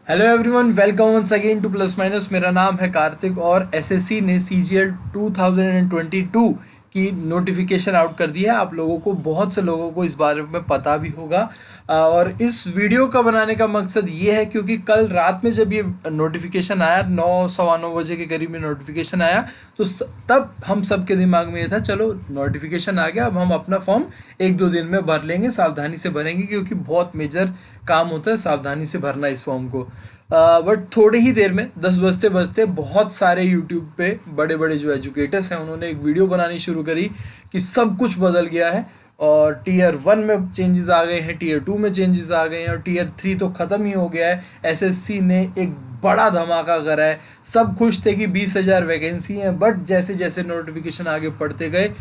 Hello everyone, welcome once again to plus minus. मेरा नाम है कार्तिक और एसएससी ने सीजीएल 2022 की नोटिफिकेशन आउट कर दी है। आप लोगों को, बहुत से लोगों को इस बारे में पता भी होगा। और इस वीडियो का बनाने का मकसद ये है क्योंकि कल रात में जब ये नोटिफिकेशन आया, 9 सवा 9 बजे के करीब में नोटिफिकेशन आया, तो तब हम सब के दिमाग में ये था, चलो नोटिफिकेशन आ गया, अब हम अपना फॉर्म 1-2 दिन में भर लेंगे, सावधानी से भरेंगे क्योंकि बहुत मेजर काम होता है सावधानी से भरना इस फॉर्म को। बट थोड़े ही देर में 10 बजते बजते बहुत सारे यूट्यूब पे बड़े बड़े जो एजुकेटर्स हैं उन्होंने एक वीडियो बनानी शुरू करी कि सब कुछ बदल गया है और टीयर 1 में चेंजेस आ गए हैं, टीयर 2 में चेंजेस आ गए हैं और टीयर 3 तो ख़त्म ही हो गया है। एसएससी ने एक बड़ा धमाका करा है। सब खुश थे कि 20,000 वैकेंसी हैं, बट जैसे जैसे नोटिफिकेशन आगे पढ़ते गए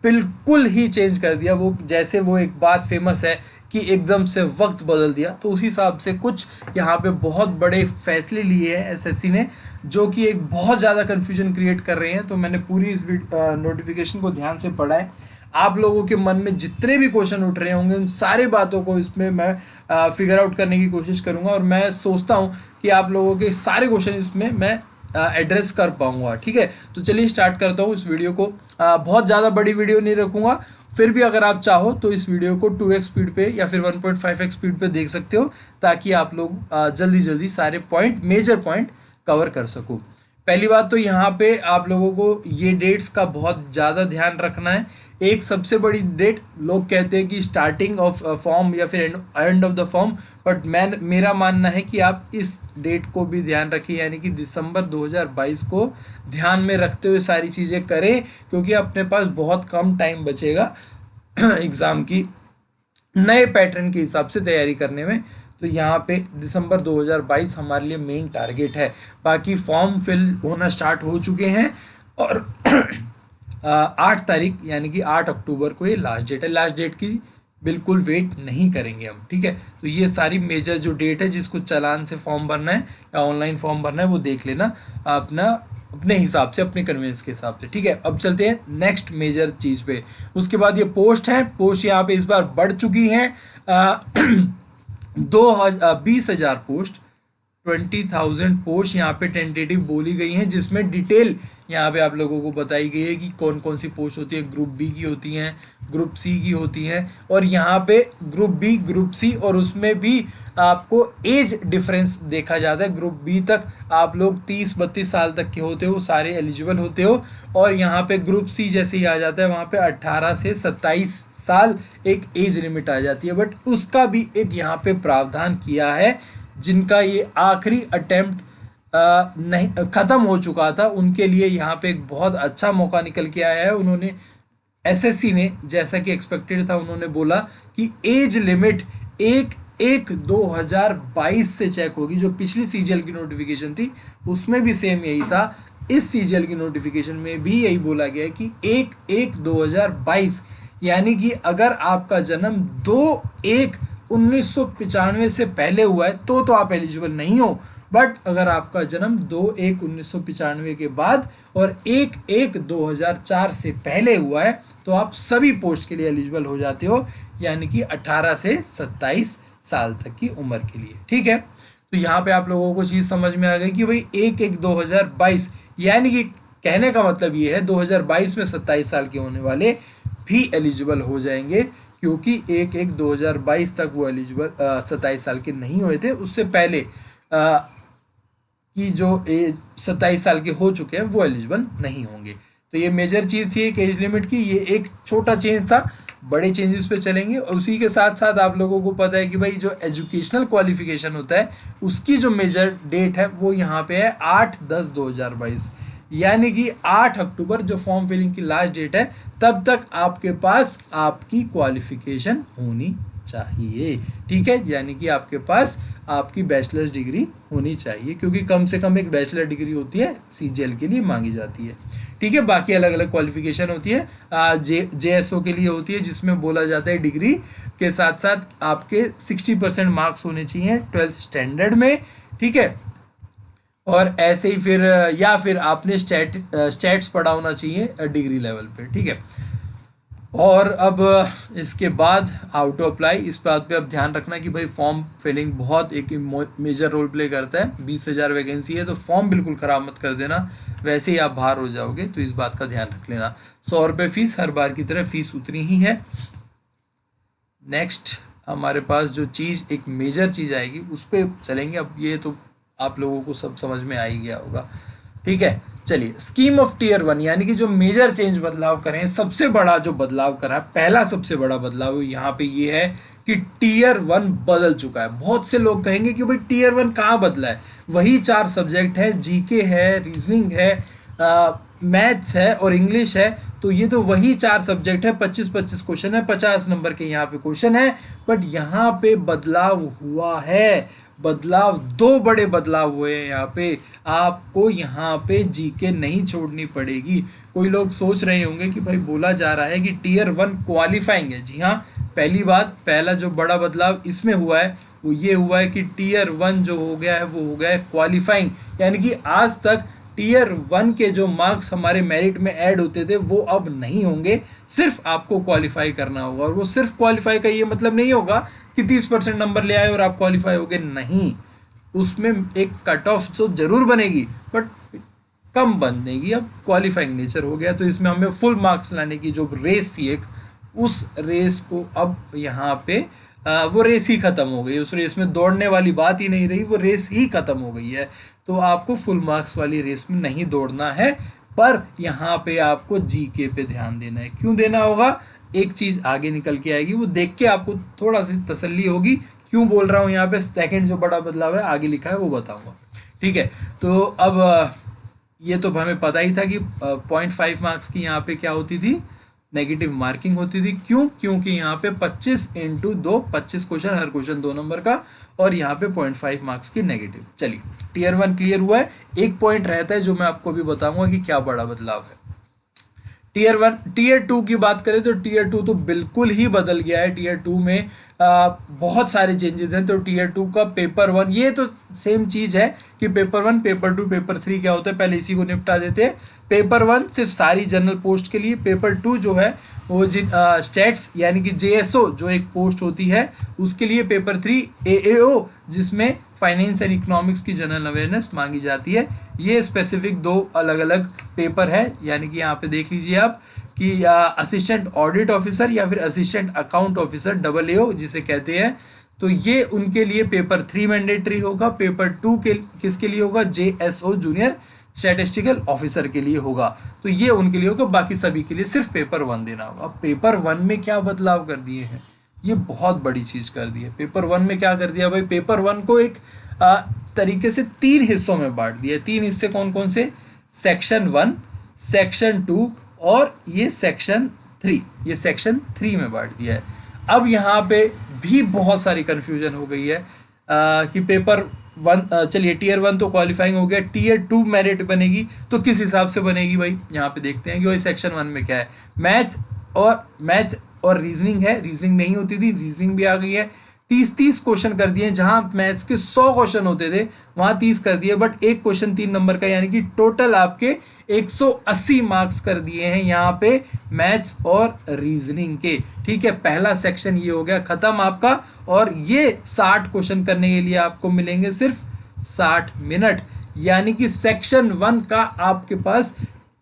बिल्कुल ही चेंज कर दिया। वो जैसे वो एक बात फेमस है कि एकदम से वक्त बदल दिया, तो उसी हिसाब से कुछ यहाँ पे बहुत बड़े फैसले लिए हैं एसएससी ने, जो कि एक बहुत ज़्यादा कन्फ्यूजन क्रिएट कर रहे हैं। तो मैंने पूरी इस नोटिफिकेशन को ध्यान से पढ़ा है। आप लोगों के मन में जितने भी क्वेश्चन उठ रहे होंगे उन सारे बातों को इसमें मैं फिगर आउट करने की कोशिश करूँगा और मैं सोचता हूँ कि आप लोगों के सारे क्वेश्चन इसमें मैं एड्रेस कर पाऊँगा। ठीक है, तो चलिए स्टार्ट करता हूँ इस वीडियो को। बहुत ज़्यादा बड़ी वीडियो नहीं रखूँगा, फिर भी अगर आप चाहो तो इस वीडियो को 2x स्पीड पे या फिर 1.5x स्पीड पे देख सकते हो, ताकि आप लोग जल्दी जल्दी सारे मेजर पॉइंट कवर कर सको। पहली बात तो यहाँ पे आप लोगों को ये डेट्स का बहुत ज़्यादा ध्यान रखना है। एक सबसे बड़ी डेट, लोग कहते हैं कि स्टार्टिंग ऑफ फॉर्म या फिर end of the form, but मेरा मानना है कि आप इस डेट को भी ध्यान रखें, यानी कि दिसंबर 2022 को ध्यान में रखते हुए सारी चीज़ें करें, क्योंकि अपने पास बहुत कम टाइम बचेगा एग्ज़ाम की नए पैटर्न के हिसाब से तैयारी करने में। तो यहाँ पे दिसंबर 2022 हमारे लिए मेन टारगेट है। बाकी फॉर्म फिल होना स्टार्ट हो चुके हैं और 8 तारीख यानी कि 8 अक्टूबर को ये लास्ट डेट है। लास्ट डेट की बिल्कुल वेट नहीं करेंगे हम। ठीक है, तो ये सारी मेजर जो डेट है, जिसको चालान से फॉर्म भरना है या ऑनलाइन फॉर्म भरना है, वो देख लेना अपने हिसाब से, अपने कन्वीनियंस के हिसाब से। ठीक है, अब चलते हैं नेक्स्ट मेजर चीज़ पे। उसके बाद ये पोस्ट है। पोस्ट यहाँ पे इस बार बढ़ चुकी है। 20,000 पोस्ट, 20,000 पोस्ट यहाँ पे टेंटेटिव बोली गई हैं, जिसमें डिटेल यहाँ पे आप लोगों को बताई गई है कि कौन कौन सी पोस्ट होती है। ग्रुप बी की होती हैं, ग्रुप सी की होती हैं, और यहाँ पे ग्रुप बी, ग्रुप सी, और उसमें भी आपको एज डिफरेंस देखा जाता है। ग्रुप बी तक आप लोग 30-32 साल तक के होते हो, सारे एलिजिबल होते हो, और यहाँ पे ग्रुप सी जैसे ही आ जाता है वहाँ पे 18 से 27 साल एक एज लिमिट आ जाती है। बट उसका भी एक यहाँ पे प्रावधान किया है, जिनका ये आखिरी अटेम्प्ट नहीं ख़त्म हो चुका था, उनके लिए यहाँ पे एक बहुत अच्छा मौका निकल के आया है। उन्होंने, एसएससी ने, जैसा कि एक्सपेक्टेड था, उन्होंने बोला कि एज लिमिट 1/1/2022 से चेक होगी। जो पिछली सीजीएल की नोटिफिकेशन थी उसमें भी सेम यही था, इस सीजीएल की नोटिफिकेशन में भी यही बोला गया है कि 1/1/2022, यानी कि अगर आपका जन्म 2/1/1995 से पहले हुआ है तो आप एलिजिबल नहीं हो। बट अगर आपका जन्म 2/1/1995 के बाद और 1/1/2004 से पहले हुआ है तो आप सभी पोस्ट के लिए एलिजिबल हो जाते हो, यानी कि 18 से 27 साल तक की उम्र के लिए। ठीक है, तो यहाँ पे आप लोगों को चीज़ समझ में आ गई कि भाई 1/1/2022, यानी कि कहने का मतलब ये है 2022 में 27 साल के होने वाले भी एलिजिबल हो जाएंगे, क्योंकि 1/1/2022 तक वो एलिजिबल 27 साल के नहीं हुए थे। उससे पहले कि जो 27 साल के हो चुके हैं वो एलिजिबल नहीं होंगे। तो ये मेजर चीज़ थी एक एज लिमिट की। ये एक छोटा चेंज था, बड़े चेंजेस पे चलेंगे। और उसी के साथ साथ आप लोगों को पता है कि भाई जो एजुकेशनल क्वालिफिकेशन होता है उसकी जो मेजर डेट है वो यहाँ पे है 8/10/2022, यानी कि 8 अक्टूबर जो फॉर्म फिलिंग की लास्ट डेट है, तब तक आपके पास आपकी क्वालिफिकेशन होनी चाहिए। ठीक है, यानी कि आपके पास आपकी बैचलर्स डिग्री होनी चाहिए, क्योंकि कम से कम एक बैचलर डिग्री होती है सीजीएल के लिए मांगी जाती है। ठीक है, बाकी अलग अलग क्वालिफिकेशन होती है। जेएसओ के लिए होती है, जिसमें बोला जाता है डिग्री के साथ साथ आपके 60% मार्क्स होने चाहिए 12th स्टैंडर्ड में। ठीक है, और ऐसे ही फिर या फिर आपने स्टैट्स पढ़ा होना चाहिए डिग्री लेवल पे। ठीक है, और अब इसके बाद हाउ टू अप्लाई, इस बात पे अब ध्यान रखना कि भाई फॉर्म फिलिंग बहुत एक मेजर रोल प्ले करता है। 20,000 वैकेंसी है तो फॉर्म बिल्कुल ख़राब मत कर देना, वैसे ही आप बाहर हो जाओगे, तो इस बात का ध्यान रख लेना। 100 रुपये फीस, हर बार की तरह फीस उतनी ही है। नेक्स्ट हमारे पास जो चीज़ एक मेजर चीज़ आएगी उस पर चलेंगे। अब ये तो आप लोगों को सब समझ में आ ही गया होगा, ठीक है। चलिए, स्कीम ऑफ टीयर 1 यानी कि जो मेजर चेंज बदलाव करें, सबसे बड़ा जो बदलाव करा, पहला सबसे बड़ा बदलाव यहाँ पे ये है कि टीयर 1 बदल चुका है। बहुत से लोग कहेंगे कि भाई टीयर 1 कहाँ बदला है, वही 4 सब्जेक्ट है, जीके है, रीजनिंग है, मैथ्स है और इंग्लिश है, तो ये तो वही 4 सब्जेक्ट है। 25-25 क्वेश्चन है, 50 नंबर के यहाँ पे क्वेश्चन है, बट यहाँ पे बदलाव हुआ है। बदलाव, 2 बड़े बदलाव हुए हैं यहाँ पे। आपको यहाँ पे जीके नहीं छोड़नी पड़ेगी। कोई लोग सोच रहे होंगे कि भाई बोला जा रहा है कि टीयर 1 क्वालिफाइंग है। जी हाँ, पहली बात, पहला जो बड़ा बदलाव इसमें हुआ है वो ये हुआ है कि टीयर 1 जो हो गया है वो हो गया है क्वालिफाइंग, यानी कि आज तक टीयर 1 के जो मार्क्स हमारे मेरिट में ऐड होते थे वो अब नहीं होंगे, सिर्फ आपको क्वालिफाई करना होगा। और वो सिर्फ क्वालिफाई का ये मतलब नहीं होगा कि 30% नंबर ले आए और आप क्वालिफाई होगे, नहीं। उसमें एक कट ऑफ तो जरूर बनेगी बट कम बनेगी। अब क्वालिफाइंग नेचर हो गया, तो इसमें हमें फुल मार्क्स लाने की जो रेस थी एक, उस रेस को अब यहाँ पे वो रेस ही खत्म हो गई। उस रेस में दौड़ने वाली बात ही नहीं रही, वो रेस ही खत्म हो गई है। तो आपको फुल मार्क्स वाली रेस में नहीं दौड़ना है, पर यहाँ पे आपको जीके पे ध्यान देना है। क्यों देना होगा, एक चीज आगे निकल के आएगी, वो देख के आपको थोड़ा सी तसल्ली होगी। क्यों बोल रहा हूँ यहाँ पे, सेकंड जो बड़ा बदलाव है आगे लिखा है वो बताऊंगा, ठीक है। तो अब ये तो हमें पता ही था कि 0.5 मार्क्स की यहाँ पे क्या होती थी, नेगेटिव मार्किंग होती थी। क्यों, क्योंकि यहाँ पे 25 × 2, 25 क्वेश्चन, हर क्वेश्चन 2 नंबर का, और यहाँ पे 0.5 मार्क्स की नेगेटिव। चलिए, टीयर 1 क्लियर हुआ है। एक पॉइंट रहता है जो मैं आपको भी बताऊंगा कि क्या बड़ा बदलाव है। टीयर 1, टीयर 2 की बात करें तो टीयर 2 तो बिल्कुल ही बदल गया है। टीयर 2 में बहुत सारे चेंजेस हैं। तो टीयर 2 का पेपर 1, ये तो सेम चीज़ है कि पेपर 1, पेपर 2, पेपर 3 क्या होता है, पहले इसी को निपटा देते हैं। पेपर 1 सिर्फ सारी जनरल पोस्ट के लिए, पेपर 2 जो है वो जिन स्टेट्स यानी कि जेएसओ जो एक पोस्ट होती है उसके लिए, पेपर 3 एएओ जिसमें फाइनेंस एंड इकोनॉमिक्स की जनरल अवेयरनेस मांगी जाती है। ये स्पेसिफिक 2 अलग अलग पेपर है, यानी कि यहाँ पे देख लीजिए आप कि असिस्टेंट ऑडिट ऑफिसर या फिर असिस्टेंट अकाउंट ऑफिसर AAO जिसे कहते हैं, तो ये उनके लिए पेपर 3 मैंडेटरी होगा। पेपर 2 के किसके लिए होगा, जेएसओ जूनियर स्टैटिस्टिकल ऑफिसर के लिए होगा, तो ये उनके लिए होगा। बाकी सभी के लिए सिर्फ पेपर 1 देना होगा। अब पेपर 1 में क्या बदलाव कर दिए हैं, ये बहुत बड़ी चीज कर दी है। पेपर 1 में क्या कर दिया भाई, पेपर 1 को एक तरीके से 3 हिस्सों में बांट दिया। 3 हिस्से कौन कौन से, सेक्शन 1, सेक्शन 2 और ये सेक्शन 3, ये सेक्शन 3 में बांट दिया है। अब यहाँ पे भी बहुत सारी कंफ्यूजन हो गई है कि पेपर 1, चलिए टीयर 1 तो क्वालिफाइंग हो गया, टीयर 2 मेरिट बनेगी तो किस हिसाब से बनेगी भाई, यहाँ पे देखते हैं कि वही सेक्शन 1 में क्या है। मैथ्स और रीजनिंग है, रीजनिंग नहीं होती थी, रीजनिंग भी आ गई है। 30 क्वेश्चन कर दिए, जहां मैथ्स के 100 क्वेश्चन होते थे वहां 30 कर दिए, बट एक क्वेश्चन 3 नंबर का, यानी कि टोटल आपके 180 मार्क्स कर दिए हैं यहाँ पे मैथ्स और रीजनिंग के, ठीक है। पहला सेक्शन ये हो गया खत्म आपका, और ये 60 क्वेश्चन करने के लिए आपको मिलेंगे सिर्फ 60 मिनट, यानी कि सेक्शन 1 का आपके पास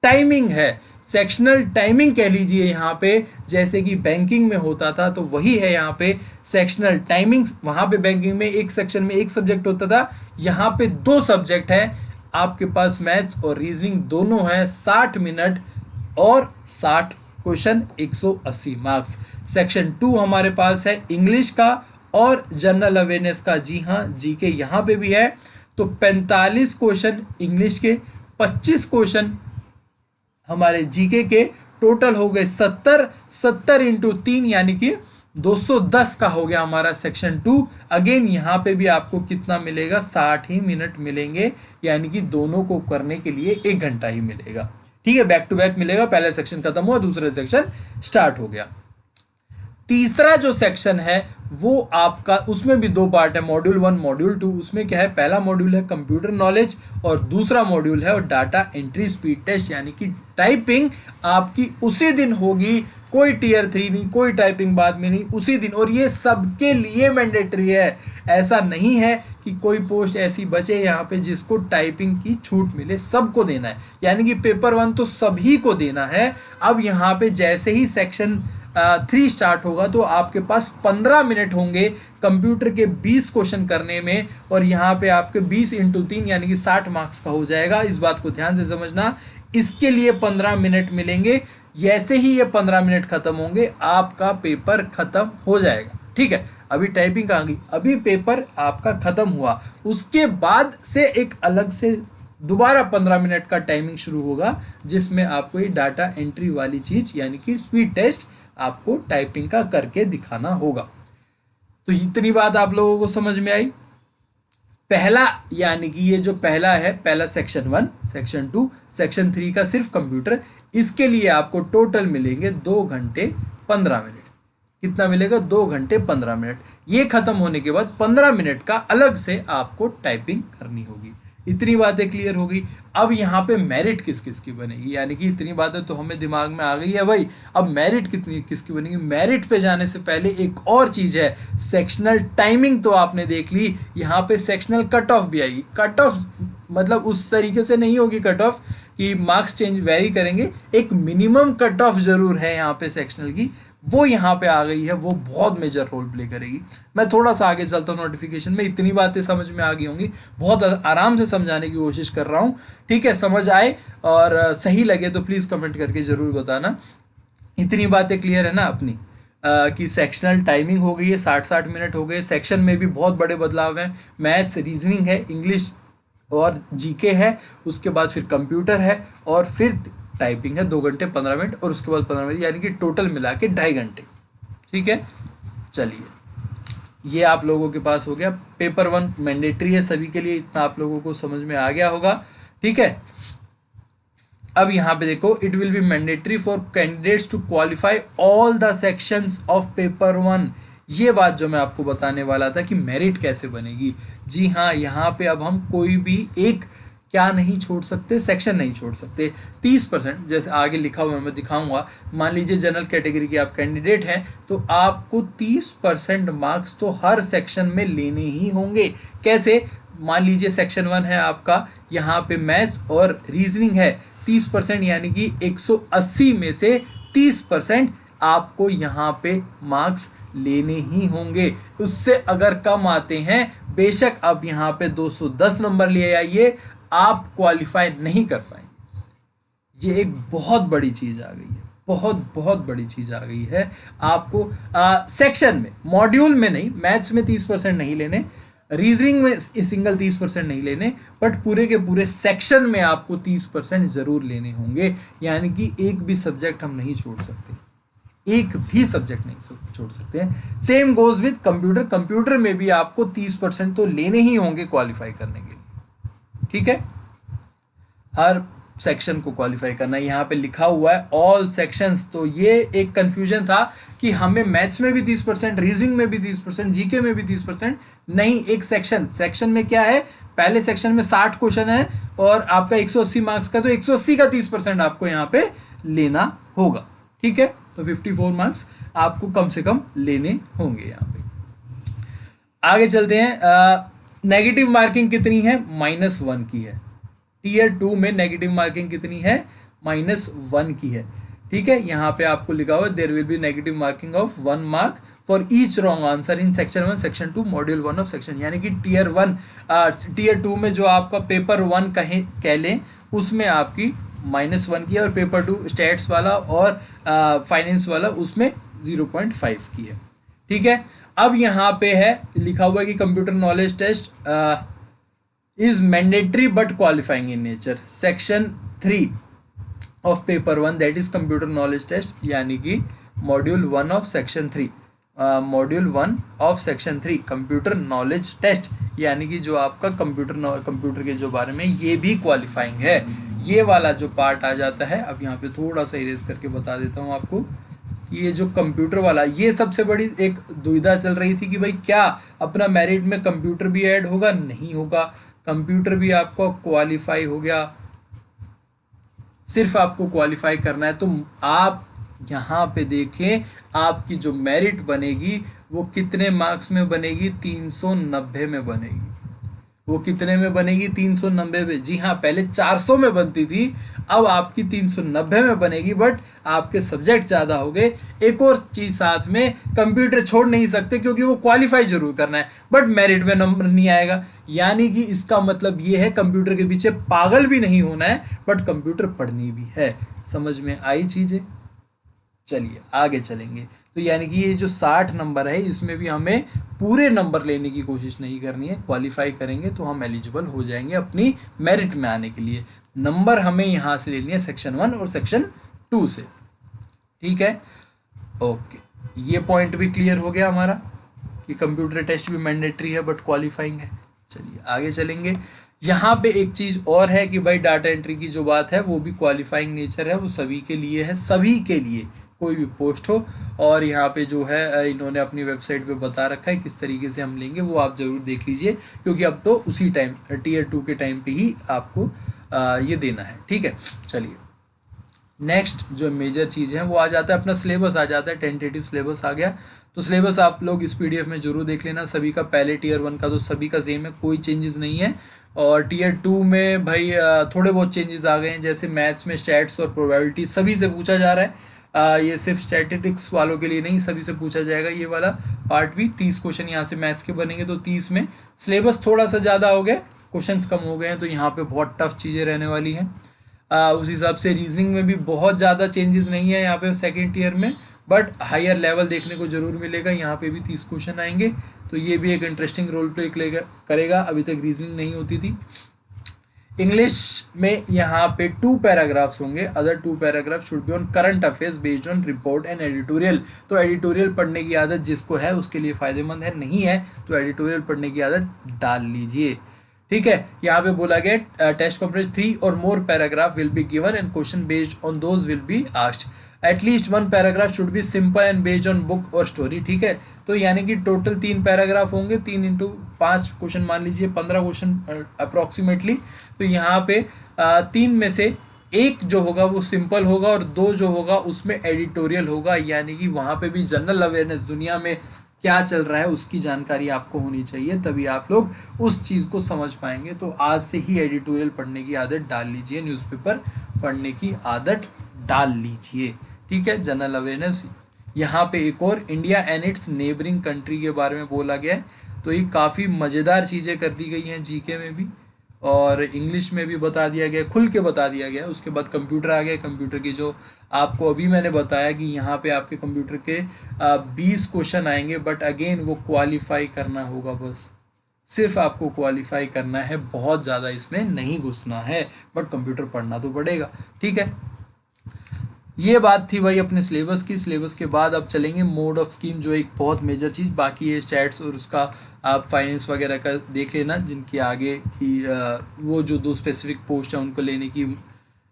टाइमिंग है, सेक्शनल टाइमिंग कह लीजिए यहाँ पे, जैसे कि बैंकिंग में होता था तो वही है यहाँ पे सेक्शनल टाइमिंग। वहाँ पे बैंकिंग में एक सेक्शन में एक सब्जेक्ट होता था, यहाँ पे 2 सब्जेक्ट है आपके पास, मैथ्स और रीजनिंग दोनों है। 60 मिनट और 60 क्वेश्चन, 180 मार्क्स। सेक्शन 2 हमारे पास है इंग्लिश का और जनरल अवेयरनेस का, जी हाँ जीके यहाँ पे भी है। तो 45 क्वेश्चन इंग्लिश के, 25 क्वेश्चन हमारे जीके के, टोटल हो गए 70 × 3 यानी कि 210 का हो गया हमारा सेक्शन 2। अगेन यहाँ पे भी आपको कितना मिलेगा, 60 ही मिनट मिलेंगे, यानी कि दोनों को करने के लिए 1 घंटा ही मिलेगा, ठीक है। बैक टू बैक मिलेगा, पहला सेक्शन खत्म हुआ, दूसरा सेक्शन स्टार्ट हो गया। तीसरा जो सेक्शन है वो आपका, उसमें भी 2 पार्ट है, मॉड्यूल 1 मॉड्यूल 2। उसमें क्या है, पहला मॉड्यूल है कंप्यूटर नॉलेज और दूसरा मॉड्यूल है और डाटा एंट्री स्पीड टेस्ट, यानी कि टाइपिंग आपकी उसी दिन होगी कोई टीयर 3 नहीं, कोई टाइपिंग बाद में नहीं, उसी दिन। और ये सबके लिए मैंडेटरी है, ऐसा नहीं है कि कोई पोस्ट ऐसी बचे यहाँ पे जिसको टाइपिंग की छूट मिले, सबको देना है। यानी कि पेपर 1 तो सभी को देना है। अब यहाँ पे जैसे ही सेक्शन 3 स्टार्ट होगा तो आपके पास 15 मिनट होंगे कंप्यूटर के 20 क्वेश्चन करने में, और यहाँ पे आपके 20 इंटू 3 यानी कि 60 मार्क्स का हो जाएगा। इस बात को ध्यान से समझना, इसके लिए 15 मिनट मिलेंगे। जैसे ही ये 15 मिनट खत्म होंगे आपका पेपर खत्म हो जाएगा। ठीक है, अभी टाइपिंग आ गई, अभी पेपर आपका खत्म हुआ, उसके बाद से एक अलग से दोबारा 15 मिनट का टाइमिंग शुरू होगा, जिसमें आपको ये डाटा एंट्री वाली चीज यानी कि स्पीड टेस्ट आपको टाइपिंग का करके दिखाना होगा। तो इतनी बात आप लोगों को समझ में आई। पहला यानी कि ये जो पहला है, पहला सेक्शन 1, सेक्शन 2, सेक्शन 3 का सिर्फ कंप्यूटर, इसके लिए आपको टोटल मिलेंगे 2 घंटे 15 मिनट। कितना मिलेगा? 2 घंटे 15 मिनट। ये खत्म होने के बाद 15 मिनट का अलग से आपको टाइपिंग करनी होगी। इतनी बातें क्लियर होगी। अब यहाँ पे मेरिट किस किस की बनेगी, यानी कि इतनी बातें तो हमें दिमाग में आ गई है भाई, अब मेरिट कितनी किसकी बनेगी। मेरिट पे जाने से पहले एक और चीज़ है, सेक्शनल टाइमिंग तो आपने देख ली, यहाँ पे सेक्शनल कट ऑफ भी आएगी। कट ऑफ मतलब उस तरीके से नहीं होगी कट ऑफ कि मार्क्स चेंज वेरी करेंगे, एक मिनिमम कट ऑफ जरूर है यहाँ पे सेक्शनल की, वो यहाँ पे आ गई है, वो बहुत मेजर रोल प्ले करेगी। मैं थोड़ा सा आगे चलता हूँ नोटिफिकेशन में, इतनी बातें समझ में आ गई होंगी, बहुत आराम से समझाने की कोशिश कर रहा हूँ। ठीक है, समझ आए और सही लगे तो प्लीज़ कमेंट करके ज़रूर बताना। इतनी बातें क्लियर है ना अपनी कि सेक्शनल टाइमिंग हो गई है, 60-60 मिनट हो गए। सेक्शन में भी बहुत बड़े बदलाव हैं, मैथ्स, रीजनिंग है, इंग्लिश और जीके है, उसके बाद फिर कंप्यूटर है, और फिर टाइपिंग है 2 घंटे 15 मिनट, और उसके बाद 15 मिनट, यानी कि टोटल मिला के 2.5 घंटे। ठीक है, चलिए ये आप लोगों के पास हो गया। पेपर 1 मैंडेटरी है सभी के लिए, इतना आप लोगों को समझ में आ गया होगा। ठीक है, अब यहाँ पे देखो, it will be mandatory for candidates to qualify all the sections of paper 1। ये बात जो मैं आपको बताने वाला था कि मेरिट कैसे बनेगी। जी हाँ, यहाँ पे अब हम कोई भी एक क्या नहीं छोड़ सकते, सेक्शन नहीं छोड़ सकते। 30%, जैसे आगे लिखा हुआ है मैं दिखाऊंगा। मान लीजिए जनरल कैटेगरी के आप कैंडिडेट हैं तो आपको 30% मार्क्स तो हर सेक्शन में लेने ही होंगे। कैसे? मान लीजिए सेक्शन 1 है आपका, यहाँ पे मैथ्स और रीजनिंग है, 30% यानी कि 180 में से 30% आपको यहाँ पे मार्क्स लेने ही होंगे। उससे अगर कम आते हैं, बेशक आप यहाँ पे 210 नंबर ले आइए, आप क्वालिफाई नहीं कर पाएंगे। ये एक बहुत बड़ी चीज़ आ गई है, बहुत बहुत बड़ी चीज़ आ गई है। आपको सेक्शन में, मॉड्यूल में नहीं, मैथ्स में 30% नहीं लेने, रीजनिंग में सिंगल 30% नहीं लेने, बट पूरे के पूरे सेक्शन में आपको 30% ज़रूर लेने होंगे। यानी कि एक भी सब्जेक्ट हम नहीं छोड़ सकते, एक भी सब्जेक्ट नहीं छोड़ सकते हैं। Same goes with computer, computer में भी आपको 30% तो लेने ही होंगे क्वालिफाई करने के लिए। ठीक है, हर सेक्शन को क्वालिफाई करना, यहाँ पे लिखा हुआ है ऑल सेक्शंस। तो ये एक कंफ्यूजन था कि हमें मैथ्स में भी 30%, रीजनिंग में भी 30%, जीके में भी 30%, नहीं, एक सेक्शन में क्या है, पहले सेक्शन में 60 क्वेश्चन है और आपका 180 मार्क्स का, तो 180 का 30% आपको यहाँ पे लेना होगा। ठीक है, तो 54 मार्क्स आपको कम से कम लेने होंगे यहाँ पे। आगे चलते हैं। नेगेटिव मार्किंग कितनी है? -1 की है। टीयर 2 में नेगेटिव मार्किंग कितनी है? -1 की है। ठीक है, यहाँ पे आपको लिखा हुआ है there will be negative marking of 1 mark for each wrong answer in section 1, section 2, module 1 of section. यानी कि टीयर 2 में जो आपका पेपर 1 कह लें, उसमें आपकी -1 की है, और पेपर 2 स्टैट्स वाला और फाइनेंस वाला उसमें 0.5 की है। ठीक है, अब यहाँ पे है लिखा हुआ है कि computer knowledge test is mandatory but qualifying in nature. Section 3 of paper 1 that is computer knowledge test, यानी कि module 1 of section 3, module 1 of section 3 computer knowledge test, यानी कि जो आपका कंप्यूटर के जो बारे में, ये भी क्वालिफाइंग है। ये वाला जो पार्ट आ जाता है, अब यहाँ पे थोड़ा सा इरेज करके बता देता हूँ आपको, ये जो कंप्यूटर वाला, ये सबसे बड़ी एक दुविधा चल रही थी कि भाई क्या अपना मेरिट में कंप्यूटर भी ऐड होगा? नहीं होगा, कंप्यूटर भी आपको क्वालिफाई हो गया। सिर्फ आपको क्वालिफाई करना है, तो आप यहाँ पे देखें आपकी जो मेरिट बनेगी वो कितने मार्क्स में बनेगी, 390 में बनेगी। वो कितने में बनेगी, 390 में। जी हाँ, पहले 400 में बनती थी, अब आपकी 390 में बनेगी, बट आपके सब्जेक्ट ज़्यादा हो गए। एक और चीज़ साथ में, कंप्यूटर छोड़ नहीं सकते क्योंकि वो क्वालिफाई जरूर करना है, बट मेरिट में नंबर नहीं आएगा। यानी कि इसका मतलब ये है कंप्यूटर के पीछे पागल भी नहीं होना है, बट कंप्यूटर पढ़नी भी है। समझ में आई चीज़ें? चलिए आगे चलेंगे। तो यानी कि ये जो 60 नंबर है इसमें भी हमें पूरे नंबर लेने की कोशिश नहीं करनी है, क्वालिफाई करेंगे तो हम एलिजिबल हो जाएंगे अपनी मेरिट में आने के लिए। नंबर हमें यहाँ से लेनी है सेक्शन 1 और सेक्शन 2 से, ठीक है। ओके, ये पॉइंट भी क्लियर हो गया हमारा कि कंप्यूटर टेस्ट भी मैंडेटरी है बट क्वालिफाइंग है। चलिए आगे चलेंगे। यहाँ पे एक चीज़ और है कि भाई डाटा एंट्री की जो बात है वो भी क्वालिफाइंग नेचर है, वो सभी के लिए है, सभी के लिए, कोई भी पोस्ट हो। और यहाँ पे जो है इन्होंने अपनी वेबसाइट पे बता रखा है किस तरीके से हम लेंगे, वो आप ज़रूर देख लीजिए, क्योंकि अब तो उसी टाइम टीयर 2 के टाइम पे ही आपको ये देना है, ठीक है। चलिए नेक्स्ट जो मेजर चीज़ है वो आ जाता है अपना सिलेबस, आ जाता है टेंटेटिव सिलेबस आ गया। तो सिलेबस आप लोग इस पीडीएफ में जरूर देख लेना, सभी का पहले टीयर 1 का तो सभी का सेम है, कोई चेंजेस नहीं है। और टीयर 2 में भाई थोड़े बहुत चेंजेस आ गए हैं, जैसे मैथ्स में स्टैट्स और प्रोबेबिलिटी सभी से पूछा जा रहा है। ये सिर्फ स्टैटिस्टिक्स वालों के लिए नहीं, सभी से पूछा जाएगा ये वाला पार्ट भी। 30 क्वेश्चन यहाँ से मैथ्स के बनेंगे, तो 30 में सिलेबस थोड़ा सा ज़्यादा हो गया, क्वेश्चंस कम हो गए हैं, तो यहाँ पे बहुत टफ चीज़ें रहने वाली हैं। उस हिसाब से रीजनिंग में भी बहुत ज़्यादा चेंजेस नहीं है यहाँ पे सेकेंड ईयर में, बट हायर लेवल देखने को जरूर मिलेगा। यहाँ पे भी 30 क्वेश्चन आएंगे, तो ये भी एक इंटरेस्टिंग रोल प्ले करेगा। अभी तक रीजनिंग नहीं होती थी। इंग्लिश में यहाँ पे 2 पैराग्राफ्स होंगे, other 2 paragraph should be on current affairs based on report and editorial. तो एडिटोरियल पढ़ने की आदत जिसको है उसके लिए फ़ायदेमंद है, नहीं है तो एडिटोरियल पढ़ने की आदत डाल लीजिए, ठीक है। यहाँ पे बोला गया test coverage 3 or more paragraph will be given and question based on those will be asked. At least 1 paragraph should be simple and based on book और स्टोरी, ठीक है। तो यानी कि टोटल 3 पैराग्राफ होंगे, 3 इंटू 5 क्वेश्चन मान लीजिए, 15 क्वेश्चन अप्रॉक्सीमेटली। तो यहाँ पे 3 में से एक जो होगा वो सिंपल होगा और 2 जो होगा उसमें एडिटोरियल होगा, यानी कि वहाँ पे भी जनरल अवेयरनेस, दुनिया में क्या चल रहा है उसकी जानकारी आपको होनी चाहिए, तभी आप लोग उस चीज़ को समझ पाएंगे। तो आज से ही एडिटोरियल पढ़ने की आदत डाल लीजिए, न्यूज़पेपर पढ़ने की आदत डाल लीजिए, ठीक है। General awareness. यहाँ पे एक और India and it's neighbouring country के बारे में बोला गया है, तो ये काफ़ी मज़ेदार चीज़ें कर दी गई हैं जीके में भी, और इंग्लिश में भी बता दिया गया, खुल के बता दिया गया। उसके बाद कंप्यूटर आ गया। कंप्यूटर की जो आपको अभी मैंने बताया कि यहाँ पे आपके कंप्यूटर के 20 क्वेश्चन आएंगे, बट अगेन वो क्वालिफाई करना होगा, बस सिर्फ आपको क्वालिफाई करना है, बहुत ज़्यादा इसमें नहीं घुसना है, बट कंप्यूटर पढ़ना तो पड़ेगा, ठीक है। ये बात थी भाई अपने सिलेबस की। सिलेबस के बाद अब चलेंगे मोड ऑफ स्कीम, जो एक बहुत मेजर चीज़, बाकी ये स्टैट्स और उसका आप फाइनेंस वगैरह का देख लेना, जिनकी आगे की वो जो 2 स्पेसिफिक पोस्ट है उनको लेने की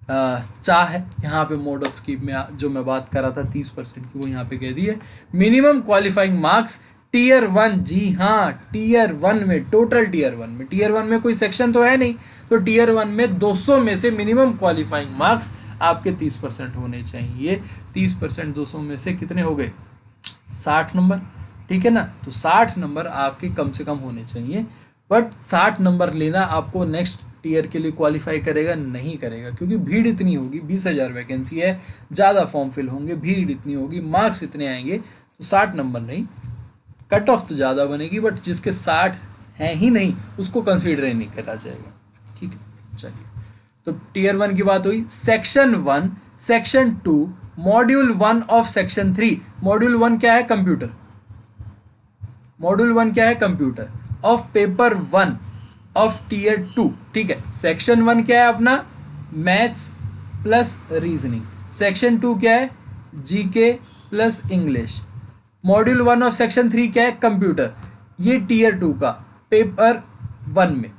चाह है। यहाँ पे मोड ऑफ स्कीम में जो मैं बात कर रहा था 30% की, वो यहाँ पे कह दी है। मिनिमम क्वालिफाइंग मार्क्स टीयर 1, जी हाँ टीयर 1 में, टोटल टीयर 1 में, टीयर 1 में कोई सेक्शन तो है नहीं, तो टीयर 1 में 200 में से मिनिमम क्वालिफाइंग मार्क्स आपके 30% होने चाहिए। 30% 200 में से कितने हो गए, 60 नंबर, ठीक है ना। तो 60 नंबर आपके कम से कम होने चाहिए, बट 60 नंबर लेना आपको नेक्स्ट टीयर के लिए क्वालिफाई करेगा नहीं करेगा, क्योंकि भीड़ इतनी होगी, 20,000 वैकेंसी है, ज़्यादा फॉर्म फिल होंगे, भीड़ इतनी होगी, मार्क्स इतने आएंगे, तो 60 नंबर नहीं, कट ऑफ तो ज़्यादा बनेगी, बट जिसके 60 हैं ही नहीं उसको कंसिडर ही नहीं करा जाएगा, ठीक है। चलिए, तो टीयर 1 की बात हुई। Section 1, section 2, module 1 of section 3। Module 1 क्या है, कंप्यूटर। मॉड्यूल 1 क्या है, computer of paper 1 of tier 2, ठीक है। सेक्शन 1 क्या है अपना, मैथ्स प्लस रीजनिंग। सेक्शन 2 क्या है, GK plus English. Module 1 of section 3 क्या है, कंप्यूटर। ये टीयर 2 का पेपर 1 में,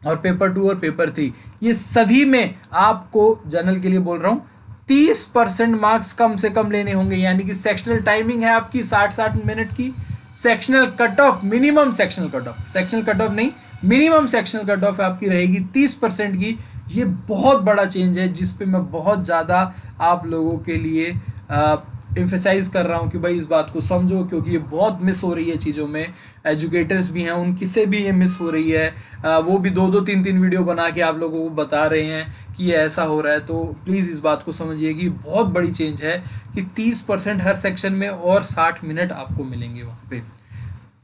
और पेपर 2 और पेपर 3 ये सभी में आपको, जनरल के लिए बोल रहा हूँ, 30% मार्क्स कम से कम लेने होंगे। यानी कि सेक्शनल टाइमिंग है आपकी 60 मिनट की। Sectional cut off, minimum sectional cut off, sectional cut off नहीं, मिनिमम सेक्शनल कट ऑफ आपकी रहेगी 30% की। ये बहुत बड़ा चेंज है, जिस पे मैं बहुत ज़्यादा आप लोगों के लिए एम्फेसाइज कर रहा हूँ कि भाई इस बात को समझो, क्योंकि ये बहुत मिस हो रही है चीज़ों में। एजुकेटर्स भी हैं, उनकी से भी ये मिस हो रही है। वो भी 2-2 3-3 वीडियो बना के आप लोगों को बता रहे हैं कि ये ऐसा हो रहा है। तो प्लीज़ इस बात को समझिए कि बहुत बड़ी चेंज है कि 30% हर सेक्शन में और 60 मिनट आपको मिलेंगे वहाँ पे।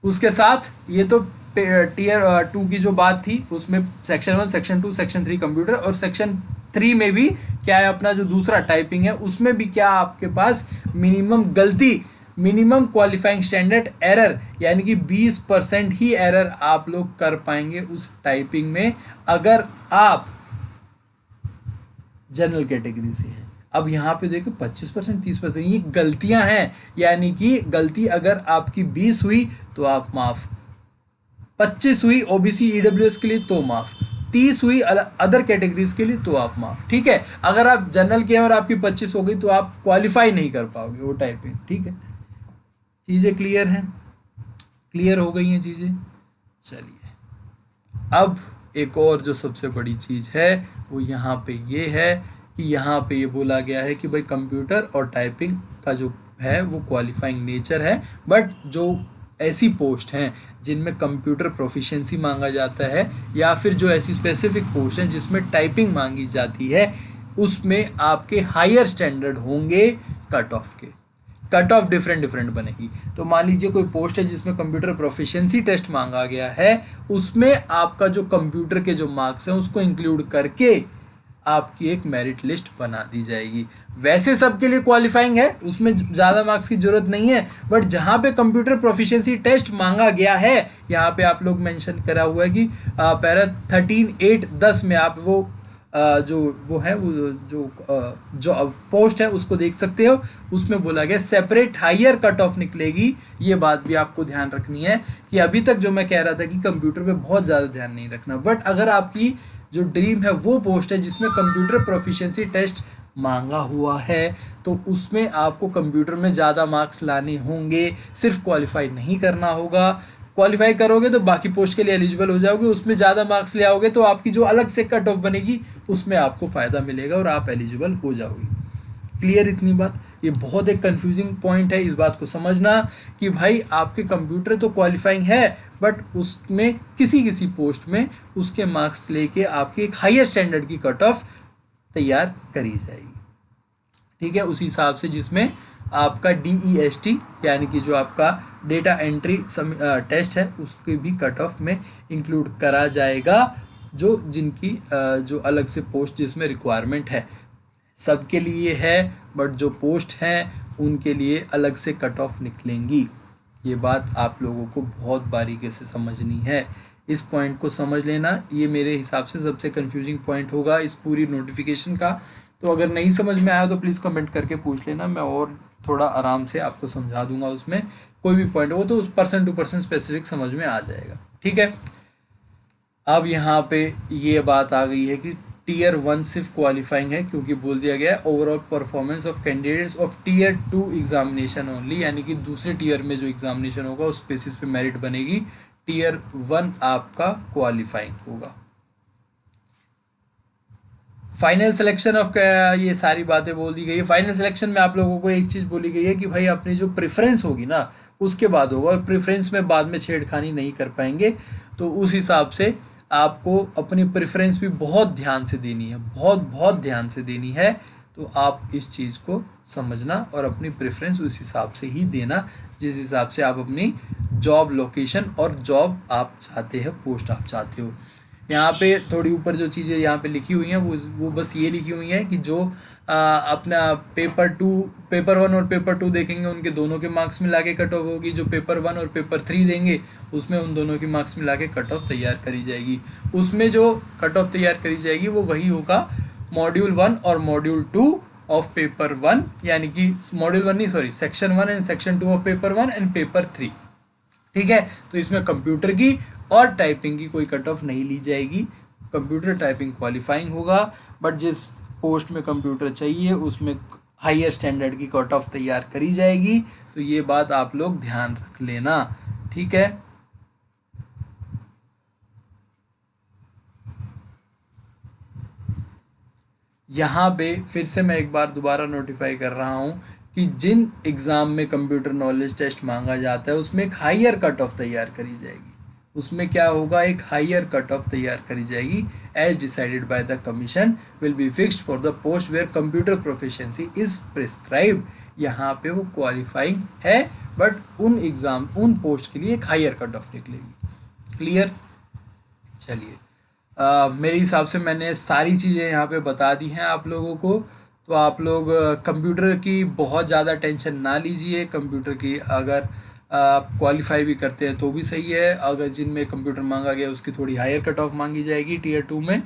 उसके साथ ये तो टीयर 2 की जो बात थी, उसमें सेक्शन 1, सेक्शन 2, सेक्शन 3 कंप्यूटर, और सेक्शन 3 में भी क्या है, अपना जो दूसरा टाइपिंग है उसमें भी क्या आपके पास मिनिमम गलती, मिनिमम क्वालिफाइंग स्टैंडर्ड एरर, यानी कि 20% ही एरर आप लोग कर पाएंगे उस टाइपिंग में, अगर आप जनरल कैटेगरी से हैं। अब यहाँ पे देखो 25%, 30% ये गलतियां हैं, यानी कि गलती अगर आपकी 20 हुई तो आप माफ, 25 हुई ओबीसी ईडब्ल्यूएस के लिए तो माफ, 30 हुई अदर कैटेगरीज के लिए तो आप माफ। ठीक है, अगर आप जनरल के हैं और आपकी 25 हो गई तो आप क्वालिफाई नहीं कर पाओगे वो टाइपिंग। ठीक है, चीज़ें क्लियर हैं, क्लियर हो गई हैं चीज़ें। चलिए, अब एक और जो सबसे बड़ी चीज़ है वो यहाँ पे ये है कि यहाँ पे ये बोला गया है कि भाई कंप्यूटर और टाइपिंग का जो है वो क्वालिफाइंग नेचर है, बट जो ऐसी पोस्ट हैं जिनमें कंप्यूटर प्रोफिशिएंसी मांगा जाता है, या फिर जो ऐसी स्पेसिफिक पोस्ट हैं जिसमें टाइपिंग मांगी जाती है, उसमें आपके हायर स्टैंडर्ड होंगे कट ऑफ के। कट ऑफ डिफरेंट डिफरेंट बनेगी। तो मान लीजिए कोई पोस्ट है जिसमें कंप्यूटर प्रोफिशिएंसी टेस्ट मांगा गया है, उसमें आपका जो कंप्यूटर के जो मार्क्स हैं उसको इंक्लूड करके आपकी एक मेरिट लिस्ट बना दी जाएगी। वैसे सबके लिए क्वालिफाइंग है, उसमें ज़्यादा मार्क्स की जरूरत नहीं है, बट जहाँ पे कंप्यूटर प्रोफिशिएंसी टेस्ट मांगा गया है, यहाँ पे आप लोग मेंशन करा हुआ है कि पैरा 13.8.10 में आप वो जो वो है वो जो पोस्ट है उसको देख सकते हो। उसमें बोला गया सेपरेट हायर कट ऑफ निकलेगी। ये बात भी आपको ध्यान रखनी है कि अभी तक जो मैं कह रहा था कि कंप्यूटर पे बहुत ज़्यादा ध्यान नहीं रखना, बट अगर आपकी जो ड्रीम है वो पोस्ट है जिसमें कंप्यूटर प्रोफिशिएंसी टेस्ट मांगा हुआ है, तो उसमें आपको कंप्यूटर में ज़्यादा मार्क्स लाने होंगे, सिर्फ क्वालिफाई नहीं करना होगा। क्वालिफाई करोगे तो बाकी पोस्ट के लिए एलिजिबल हो जाओगे, उसमें ज़्यादा मार्क्स ले आओगे तो आपकी जो अलग से कट ऑफ बनेगी उसमें आपको फ़ायदा मिलेगा और आप एलिजिबल हो जाओगे। क्लियर इतनी बात? ये बहुत एक कंफ्यूजिंग पॉइंट है, इस बात को समझना कि भाई आपके कंप्यूटर तो क्वालिफाइंग है, बट उसमें किसी किसी पोस्ट में उसके मार्क्स लेके आपकी एक हायर स्टैंडर्ड की कट ऑफ तैयार करी जाएगी। ठीक है, उसी हिसाब से जिसमें आपका DEST यानी कि जो आपका डेटा एंट्री टेस्ट है उसके भी कट ऑफ में इंक्लूड करा जाएगा, जो जिनकी जो अलग से पोस्ट जिसमें रिक्वायरमेंट है सबके लिए है, बट जो पोस्ट हैं उनके लिए अलग से कट ऑफ निकलेंगी। ये बात आप लोगों को बहुत बारीकी से समझनी है, इस पॉइंट को समझ लेना। ये मेरे हिसाब से सबसे कंफ्यूजिंग पॉइंट होगा इस पूरी नोटिफिकेशन का। तो अगर नहीं समझ में आया तो प्लीज़ कमेंट करके पूछ लेना, मैं और थोड़ा आराम से आपको समझा दूंगा। उसमें कोई भी पॉइंट हो तो पर्सन टू पर्सन स्पेसिफिक समझ में आ जाएगा। ठीक है, अब यहाँ पे ये बात आ गई है कि टीयर 1 सिर्फ क्वालिफाइंग है, क्योंकि बोल दिया गया है overall performance of candidates of tier 2 examination only, यानी कि दूसरे टीयर में जो एग्जामिनेशन होगा उस बेसिस पे मेरिट बनेगी। टीयर 1 आपका क्वालिफाइंग होगा। फाइनल सिलेक्शन ऑफ, ये सारी बातें बोल दी गई है। फाइनल सिलेक्शन में आप लोगों को एक चीज़ बोली गई है कि भाई अपनी जो प्रेफरेंस होगी ना उसके बाद होगा, और प्रेफरेंस में बाद में छेड़खानी नहीं कर पाएंगे। तो उस हिसाब से आपको अपनी प्रेफरेंस भी बहुत ध्यान से देनी है, बहुत बहुत ध्यान से देनी है। तो आप इस चीज़ को समझना और अपनी प्रेफरेंस उस हिसाब से ही देना जिस हिसाब से आप अपनी जॉब लोकेशन और जॉब आप चाहते हैं, पोस्ट आप चाहते हो। यहाँ पे थोड़ी ऊपर जो चीज़ें यहाँ पे लिखी हुई हैं वो बस ये लिखी हुई हैं कि जो अपना पेपर 1 और पेपर 2 देखेंगे उनके दोनों के मार्क्स मिला के कट ऑफ होगी। जो पेपर 1 और पेपर 3 देंगे उसमें उन दोनों के मार्क्स मिला के कट ऑफ तैयार करी जाएगी। उसमें जो कट ऑफ तैयार करी जाएगी वो वही होगा मॉड्यूल 1 और मॉड्यूल 2 ऑफ पेपर 1, यानी कि मॉड्यूल 1 नहीं sorry section 1 and section 2 of paper 1 and paper 3। ठीक है, तो इसमें कंप्यूटर की और टाइपिंग की कोई कट ऑफ नहीं ली जाएगी। कंप्यूटर टाइपिंग क्वालिफाइंग होगा, बट जिस पोस्ट में कंप्यूटर चाहिए उसमें हायर स्टैंडर्ड की कट ऑफ तैयार करी जाएगी। तो ये बात आप लोग ध्यान रख लेना। ठीक है, यहाँ पे फिर से मैं एक बार दोबारा नोटिफाई कर रहा हूँ कि जिन एग्ज़ाम में कंप्यूटर नॉलेज टेस्ट मांगा जाता है उसमें एक हायर कट ऑफ तैयार करी जाएगी। उसमें क्या होगा, एक हायर कट ऑफ तैयार करी जाएगी। As decided by the commission will be fixed for the post where computer proficiency is prescribed. यहाँ पे वो क्वालिफाइंग है, बट उन पोस्ट के लिए एक हायर कट ऑफ निकलेगी। क्लियर? चलिए, मेरे हिसाब से मैंने सारी चीज़ें यहाँ पे बता दी हैं आप लोगों को। तो आप लोग कंप्यूटर की बहुत ज़्यादा टेंशन ना लीजिए। कंप्यूटर की अगर आप क्वालिफाई भी करते हैं तो भी सही है। अगर जिनमें कंप्यूटर मांगा गया उसकी थोड़ी हायर कट ऑफ मांगी जाएगी टीयर 2 में,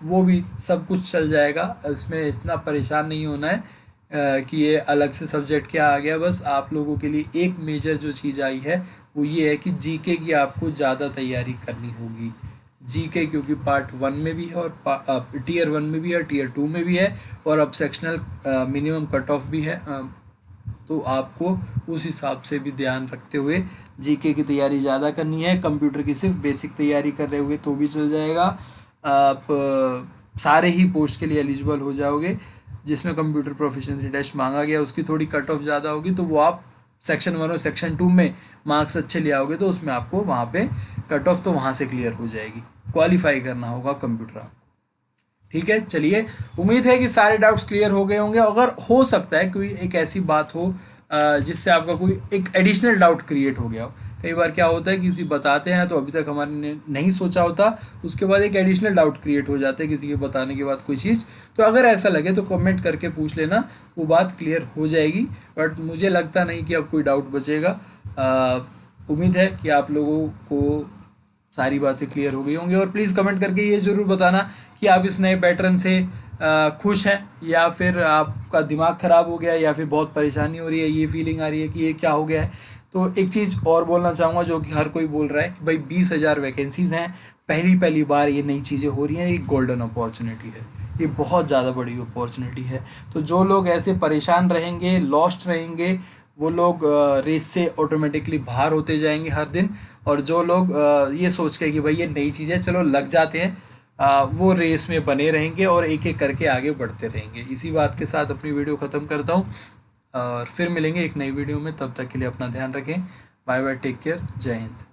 वो भी सब कुछ चल जाएगा। इसमें इतना परेशान नहीं होना है कि ये अलग से सब्जेक्ट क्या आ गया। बस आप लोगों के लिए एक मेजर जो चीज़ आई है वो ये है कि जीके की आपको ज़्यादा तैयारी करनी होगी। जीके क्योंकि पार्ट 1 में भी है और टीयर 1 में भी है, टीयर 2 में भी है, और अब सेक्शनल मिनिमम कट ऑफ भी है। तो आपको उस हिसाब से भी ध्यान रखते हुए जीके की तैयारी ज़्यादा करनी है। कंप्यूटर की सिर्फ बेसिक तैयारी कर रहे होगे तो भी चल जाएगा। आप सारे ही पोस्ट के लिए एलिजिबल हो जाओगे। जिसमें कंप्यूटर प्रोफिशिएंसी टेस्ट मांगा गया उसकी थोड़ी कट ऑफ ज़्यादा होगी, तो वो आप सेक्शन 1 और सेक्शन 2 में मार्क्स अच्छे ले आओगे तो उसमें आपको वहाँ पे कट ऑफ तो वहाँ से क्लियर हो जाएगी। क्वालिफाई करना होगा कंप्यूटर आपको। ठीक है, चलिए, उम्मीद है कि सारे डाउट्स क्लियर हो गए होंगे। अगर हो सकता है कोई एक ऐसी बात हो जिससे आपका कोई एक एडिशनल डाउट क्रिएट हो गया हो। कई बार क्या होता है, किसी बताते हैं तो अभी तक हमारे ने नहीं सोचा होता, उसके बाद एक एडिशनल डाउट क्रिएट हो जाता है किसी के बताने के बाद कोई चीज़। तो अगर ऐसा लगे तो कमेंट करके पूछ लेना, वो बात क्लियर हो जाएगी। बट मुझे लगता नहीं कि अब कोई डाउट बचेगा। उम्मीद है कि आप लोगों को सारी बातें क्लियर हो गई होंगी। और प्लीज़ कमेंट करके ये ज़रूर बताना कि आप इस नए पैटर्न से खुश हैं या फिर आपका दिमाग ख़राब हो गया या फिर बहुत परेशानी हो रही है, ये फीलिंग आ रही है कि ये क्या हो गया है। तो एक चीज़ और बोलना चाहूँगा जो कि हर कोई बोल रहा है कि भाई 20,000 वैकेंसीज़ हैं, पहली बार ये नई चीज़ें हो रही हैं, ये गोल्डन अपॉर्चुनिटी है, ये बहुत ज़्यादा बड़ी अपॉर्चुनिटी है। तो जो लोग ऐसे परेशान रहेंगे, लॉस्ट रहेंगे, वो लोग रेस से ऑटोमेटिकली बाहर होते जाएंगे हर दिन। और जो लोग ये सोच के कि भाई ये नई चीज़ है चलो लग जाते हैं, वो रेस में बने रहेंगे और एक एक करके आगे बढ़ते रहेंगे। इसी बात के साथ अपनी वीडियो ख़त्म करता हूँ और फिर मिलेंगे एक नई वीडियो में। तब तक के लिए अपना ध्यान रखें। बाय बाय, टेक केयर, जय हिंद।